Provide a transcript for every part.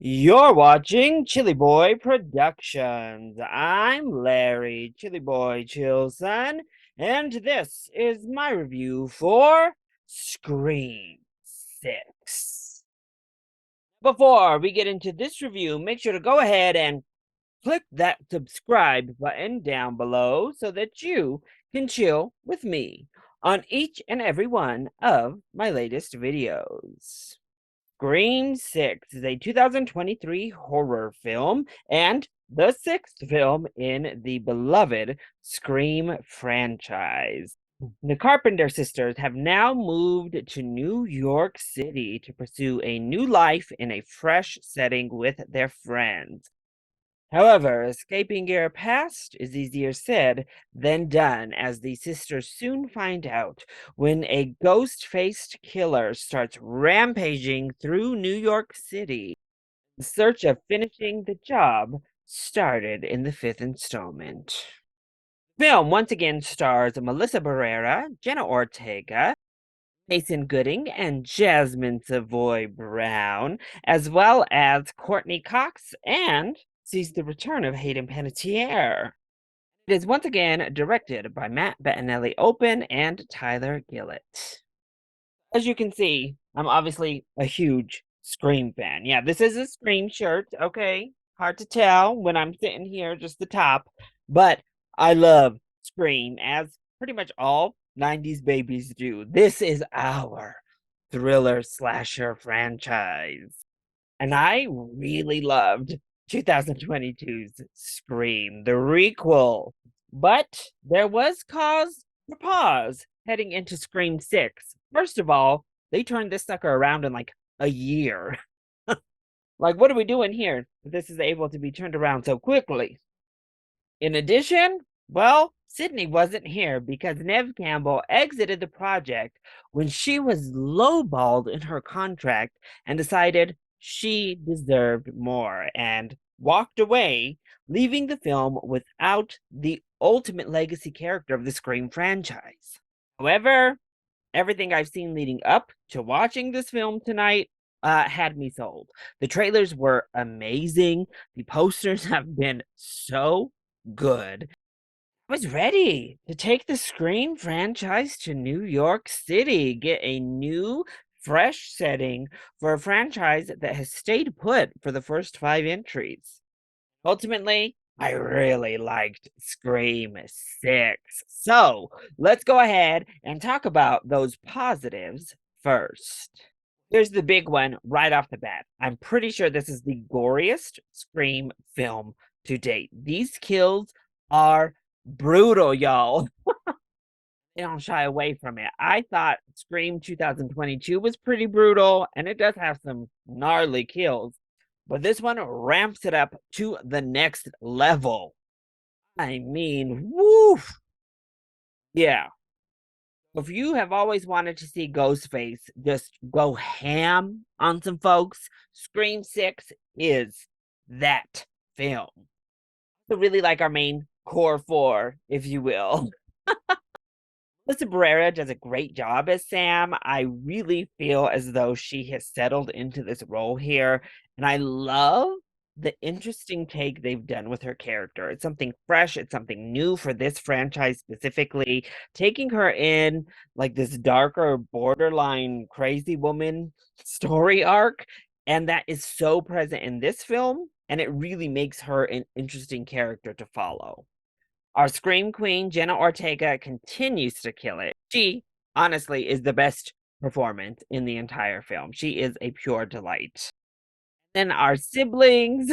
You're watching ChillyBoy Productions. I'm Larry, ChillyBoy Chillson, and this is my review for Scream 6. Before we get into this review, make sure to go ahead and click that subscribe button down below so that you can chill with me on each and every one of my latest videos. Scream 6 is a 2023 horror film and the sixth film in the beloved Scream franchise. The Carpenter sisters have now moved to New York City to pursue a new life in a fresh setting with their friends. However, escaping your past is easier said than done, as the sisters soon find out when a ghost-faced killer starts rampaging through New York City. The search of finishing the job started in the fifth installment. The film once again stars Melissa Barrera, Jenna Ortega, Mason Gooding, and Jasmine Savoy Brown, as well as Courtney Cox, and sees the return of Hayden Panettiere. It is once again directed by Matt Bettinelli Open and Tyler Gillett. As you can see, I'm obviously a huge Scream fan. Yeah, this is a Scream shirt, okay? Hard to tell when I'm sitting here, just the top, but I love Scream, as pretty much all 90s babies do. This is our thriller slasher franchise. And I really loved 2022's Scream, the requel. But there was cause for pause heading into Scream 6. First of all, they turned this sucker around in like a year. Like, what are we doing here? This is able to be turned around so quickly. In addition, well, Sydney wasn't here because Nev Campbell exited the project when she was lowballed in her contract and decided she deserved more and walked away, leaving the film without the ultimate legacy character of the Scream franchise. However, everything I've seen leading up to watching this film tonight had me sold. The trailers were amazing. The posters have been so good. I was ready to take the Scream franchise to New York City, get a new, fresh setting for a franchise that has stayed put for the first 5 entries. Ultimately, I really liked Scream 6. So let's go ahead and talk about those positives first. Here's the big one right off the bat. I'm pretty sure this is the goriest Scream film to date. These kills are brutal, y'all. They don't shy away from it. I thought Scream 2022 was pretty brutal, and it does have some gnarly kills, but this one ramps it up to the next level. I mean, woof. Yeah. If you have always wanted to see Ghostface just go ham on some folks, Scream 6 is that film. So really like our main core four, if you will. Melissa Barrera does a great job as Sam. I really feel as though she has settled into this role here, and I love the interesting take they've done with her character. It's something fresh, it's something new for this franchise specifically, taking her in like this darker, borderline crazy woman story arc, and that is so present in this film, and it really makes her an interesting character to follow. Our Scream Queen, Jenna Ortega, continues to kill it. She, honestly, is the best performance in the entire film. She is a pure delight. Then our siblings,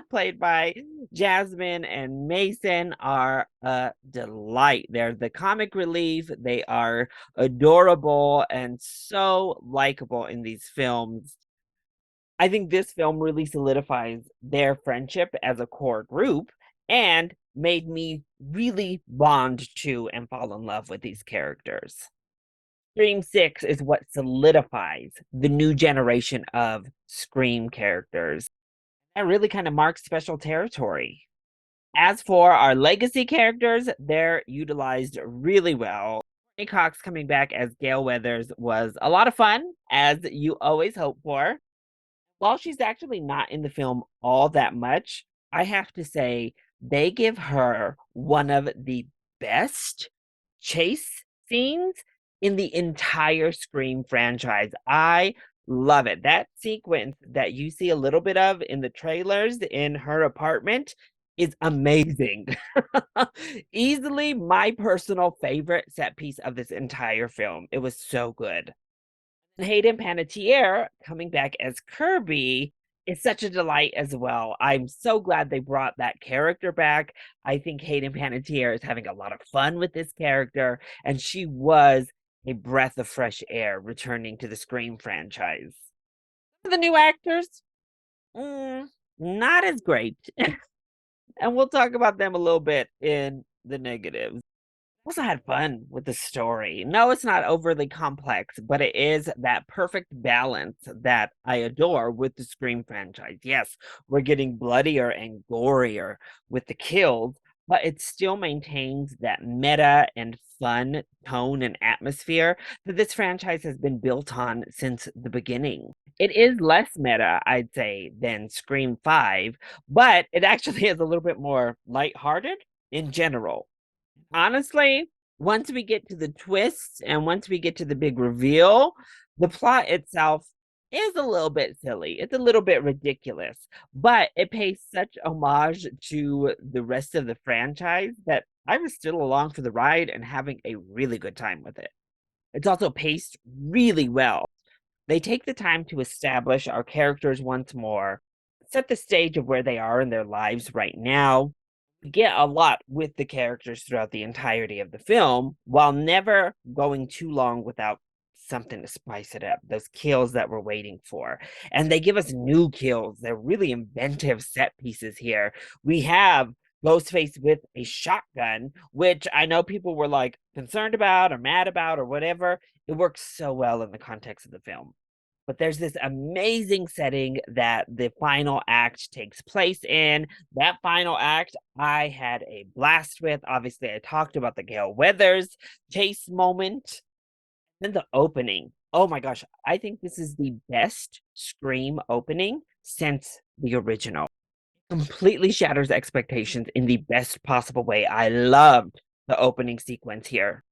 played by Jasmine and Mason, are a delight. They're the comic relief. They are adorable and so likable in these films. I think this film really solidifies their friendship as a core group and made me really bond to and fall in love with these characters. Scream 6 is what solidifies the new generation of Scream characters. That really kind of marks special territory. As for our legacy characters, they're utilized really well. Courtney Cox coming back as Gail Weathers was a lot of fun, as you always hope for. while she's actually not in the film all that much, I have to say they give her one of the best chase scenes in the entire Scream franchise. I love it. That sequence that you see a little bit of in the trailers in her apartment is amazing. Easily my personal favorite set piece of this entire film. It was so good. And Hayden Panettiere coming back as Kirby is such a delight as well. I'm so glad they brought that character back. I think Hayden Panettiere is having a lot of fun with this character, and she was a breath of fresh air returning to the Scream franchise. The new actors, not as great. And we'll talk about them a little bit in the negatives. Also had fun with the story. No, it's not overly complex, but it is that perfect balance that I adore with the Scream franchise. Yes, we're getting bloodier and gorier with the kills, but it still maintains that meta and fun tone and atmosphere that this franchise has been built on since the beginning. It is less meta, I'd say, than Scream 5, but it actually is a little bit more lighthearted in general. Honestly, once we get to the twists and once we get to the big reveal, the plot itself is a little bit silly. It's a little bit ridiculous, but it pays such homage to the rest of the franchise that I was still along for the ride and having a really good time with it. It's also paced really well. They take the time to establish our characters once more, set the stage of where they are in their lives right now, get a lot with the characters throughout the entirety of the film while never going too long without something to spice it up. Those kills that we're waiting for. And they give us new kills. They're really inventive set pieces here. We have Ghostface with a shotgun, which I know people were like concerned about or mad about or whatever. It works so well in the context of the film. But there's this amazing setting that the final act takes place in. That final act, I had a blast with. Obviously, I talked about the Gale Weathers chase moment. Then the opening. Oh my gosh, I think this is the best Scream opening since the original. Completely shatters expectations in the best possible way. I loved the opening sequence here.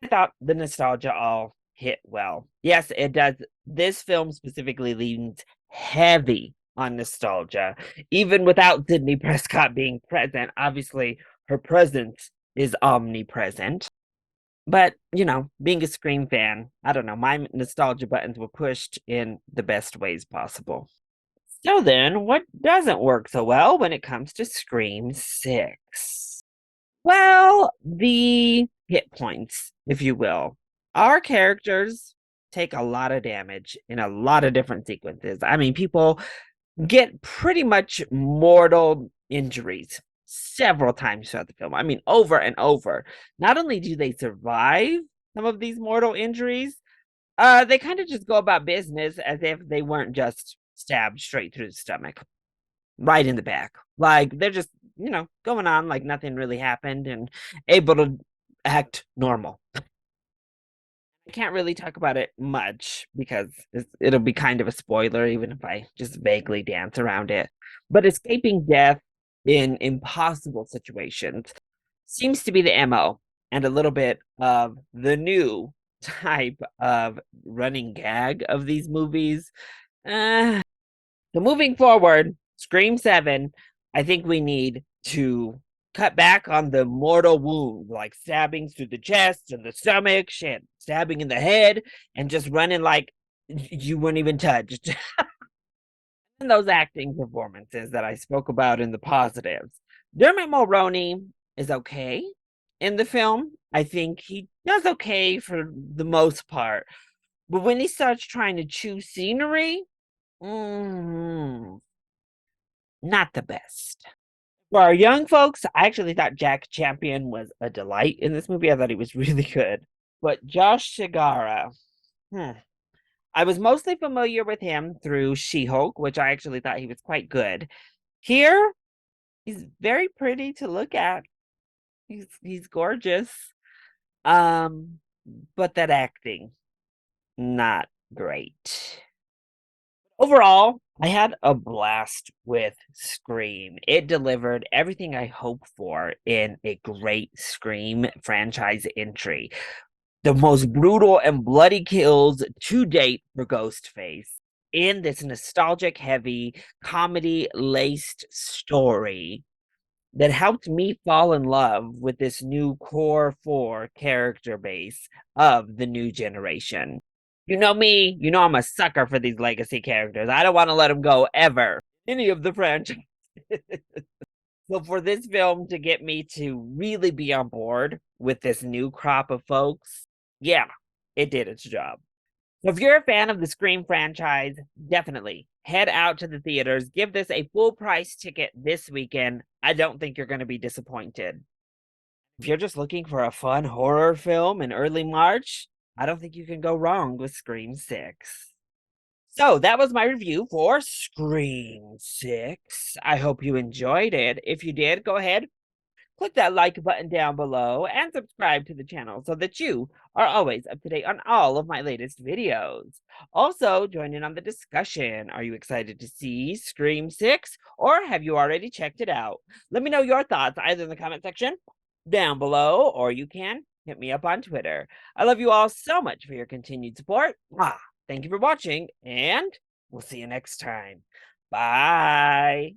I thought the nostalgia all hit well. Yes, it does. This film specifically leans heavy on nostalgia, even without Sydney Prescott being present. Obviously, her presence is omnipresent. But, being a Scream fan, I don't know, my nostalgia buttons were pushed in the best ways possible. So then, what doesn't work so well when it comes to Scream 6? Well, the hit points, if you will. Our characters take a lot of damage in a lot of different sequences. I mean, people get pretty much mortal injuries several times throughout the film. I mean, over and over. Not only do they survive some of these mortal injuries, they kind of just go about business as if they weren't just stabbed straight through the stomach. Right in the back. Like, they're just, going on like nothing really happened and able to act normal. I can't really talk about it much because it'll be kind of a spoiler, even if I just vaguely dance around it. But escaping death in impossible situations seems to be the MO and a little bit of the new type of running gag of these movies. Uh, so moving forward, Scream 7, I think we need to cut back on the mortal wound, like stabbings through the chest and the stomach, shit, stabbing in the head, and just running like you weren't even touched. And those acting performances that I spoke about in the positives. Dermot Mulroney is okay in the film. I think he does okay for the most part. But when he starts trying to chew scenery, mm, not the best. For our young folks, I actually thought Jack Champion was a delight in this movie. I thought he was really good. But Josh Shigara, hmm, I was mostly familiar with him through She-Hulk, which I actually thought he was quite good. Here, he's very pretty to look at. He's gorgeous. Um, but that acting, not great. Overall, I had a blast with Scream. It delivered everything I hoped for in a great Scream franchise entry. The most brutal and bloody kills to date for Ghostface in this nostalgic heavy, comedy laced story that helped me fall in love with this new core 4 character base of the new generation. You know me, you know I'm a sucker for these legacy characters. I don't want to let them go ever. Any of the franchise. So for this film to get me to really be on board with this new crop of folks, yeah, it did its job. So if you're a fan of the Scream franchise, definitely head out to the theaters. Give this a full price ticket this weekend. I don't think you're going to be disappointed. If you're just looking for a fun horror film in early March, I don't think you can go wrong with Scream 6. So that was my review for Scream 6. I hope you enjoyed it. If you did, go ahead, click that like button down below and subscribe to the channel so that you are always up to date on all of my latest videos. Also, join in on the discussion. Are you excited to see Scream 6 or have you already checked it out? Let me know your thoughts either in the comment section down below or you can hit me up on Twitter. I love you all so much for your continued support. Thank you for watching and we'll see you next time. Bye.